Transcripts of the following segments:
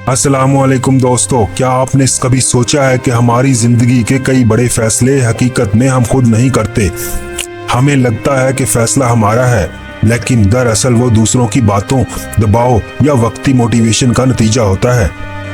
अस्सलाम वालेकुम दोस्तों, क्या आपने कभी सोचा है कि हमारी जिंदगी के कई बड़े फैसले हकीकत में हम खुद नहीं करते। हमें लगता है कि फैसला हमारा है, लेकिन दरअसल वो दूसरों की बातों, दबाव या वक्ती मोटिवेशन का नतीजा होता है।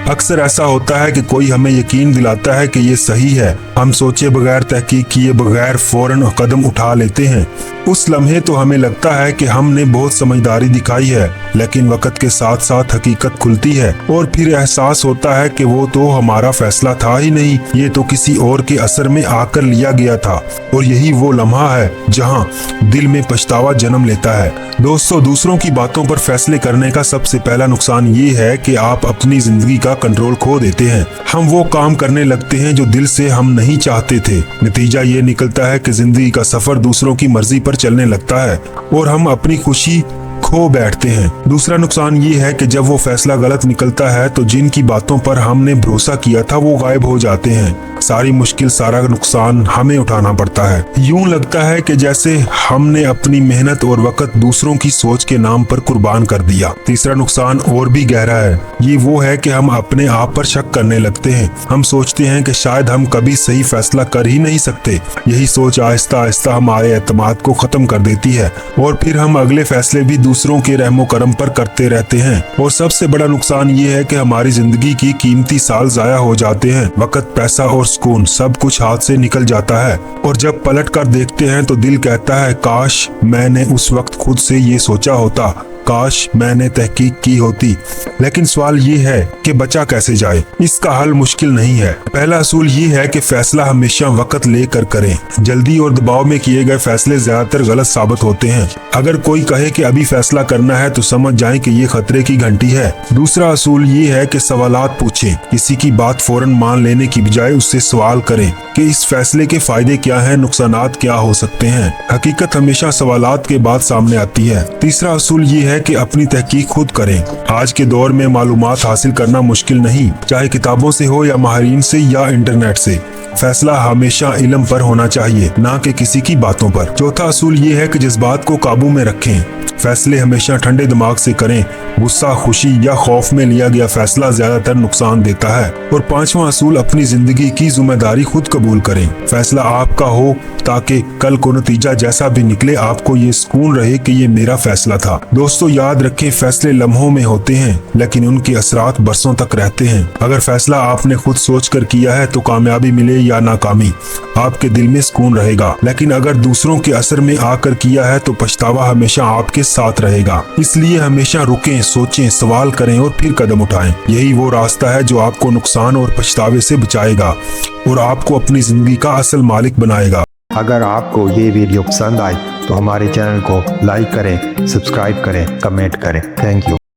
अक्सर ऐसा होता है कि कोई हमें यकीन दिलाता है कि ये सही है, हम सोचे बगैर, तहकीक किए बगैर फौरन कदम उठा लेते हैं। उस लम्हे तो हमें लगता है कि हमने बहुत समझदारी दिखाई है, लेकिन वक्त के साथ साथ हकीकत खुलती है और फिर एहसास होता है कि वो तो हमारा फैसला था ही नहीं, ये तो किसी और के असर में आकर लिया गया था। और यही वो लम्हा है जहाँ दिल में पछतावा जन्म लेता है। दोस्तों, दूसरों की बातों पर फैसले करने का सबसे पहला नुकसान ये है कि आप अपनी जिंदगी का कंट्रोल खो देते हैं। हम वो काम करने लगते हैं जो दिल से हम नहीं चाहते थे। नतीजा ये निकलता है कि जिंदगी का सफर दूसरों की मर्जी पर चलने लगता है और हम अपनी खुशी खो बैठते हैं। दूसरा नुकसान ये है कि जब वो फैसला गलत निकलता है तो जिनकी बातों पर हमने भरोसा किया था वो गायब हो जाते हैं। सारी मुश्किल, सारा नुकसान हमें उठाना पड़ता है। यूं लगता है कि जैसे हमने अपनी मेहनत और वक्त दूसरों की सोच के नाम पर कुर्बान कर दिया। तीसरा नुकसान और भी गहरा है। ये वो है कि हम अपने आप पर शक करने लगते हैं। हम सोचते हैं कि शायद हम कभी सही फैसला कर ही नहीं सकते। यही सोच आहिस्ता आहिस्ता हमारे एतमाद को खत्म कर देती है और फिर हम अगले फैसले भी दूसरों के रहमो करम पर करते रहते हैं। और सबसे बड़ा नुकसान ये है कि हमारी जिंदगी की कीमती साल जाया हो जाते हैं। वक्त, पैसा और सुकून, सब कुछ हाथ से निकल जाता है और जब पलट कर देखते हैं तो दिल कहता है काश मैंने उस वक्त खुद से ये सोचा होता, काश मैंने तहकीक की होती। लेकिन सवाल ये है कि बचा कैसे जाए। इसका हल मुश्किल नहीं है। पहला असूल ये है कि फैसला हमेशा वक्त लेकर करें। जल्दी और दबाव में किए गए फैसले ज्यादातर गलत साबित होते हैं। अगर कोई कहे कि अभी फैसला करना है तो समझ जाएं कि ये खतरे की घंटी है। दूसरा असूल ये है कि सवालात पूछें। किसी की बात फौरन मान लेने की बजाय उससे सवाल करें कि इस फैसले के फायदे क्या हैं, नुकसानात क्या हो सकते हैं। हकीकत हमेशा सवालात के बाद सामने आती है। तीसरा असूल ये है कि अपनी तहकीक खुद करें। आज के दौर में मालूमात हासिल करना मुश्किल नहीं, चाहे किताबों से हो या माहिरीन से या इंटरनेट से। फैसला हमेशा इल्म पर होना चाहिए, ना कि किसी की बातों पर। चौथा असूल ये है कि जज्बात को काबू में रखें। फैसले हमेशा ठंडे दिमाग से करें। गुस्सा, खुशी या खौफ में लिया गया फैसला ज्यादातर नुकसान देता है। और पांचवा असूल, अपनी जिंदगी की जिम्मेदारी खुद कबूल करें। फैसला आपका हो ताकि कल को नतीजा जैसा भी निकले आपको ये सुकून रहे कि ये मेरा फैसला था। दोस्तों, याद रखें, फैसले लम्हों में होते हैं लेकिन उनके असरात बरसों तक रहते हैं। अगर फैसला आपने खुद सोच कर किया है तो कामयाबी मिले या नाकामी, आपके दिल में सुकून रहेगा। लेकिन अगर दूसरों के असर में आकर किया है तो पछतावा हमेशा आपके साथ रहेगा। इसलिए हमेशा रुकें, सोचें, सवाल करें और फिर कदम उठाएं। यही वो रास्ता है जो आपको नुकसान और पछतावे से बचाएगा और आपको अपनी जिंदगी का असल मालिक बनाएगा। अगर आपको ये वीडियो पसंद आई तो हमारे चैनल को लाइक करें, सब्सक्राइब करें, कमेंट करें। Thank you.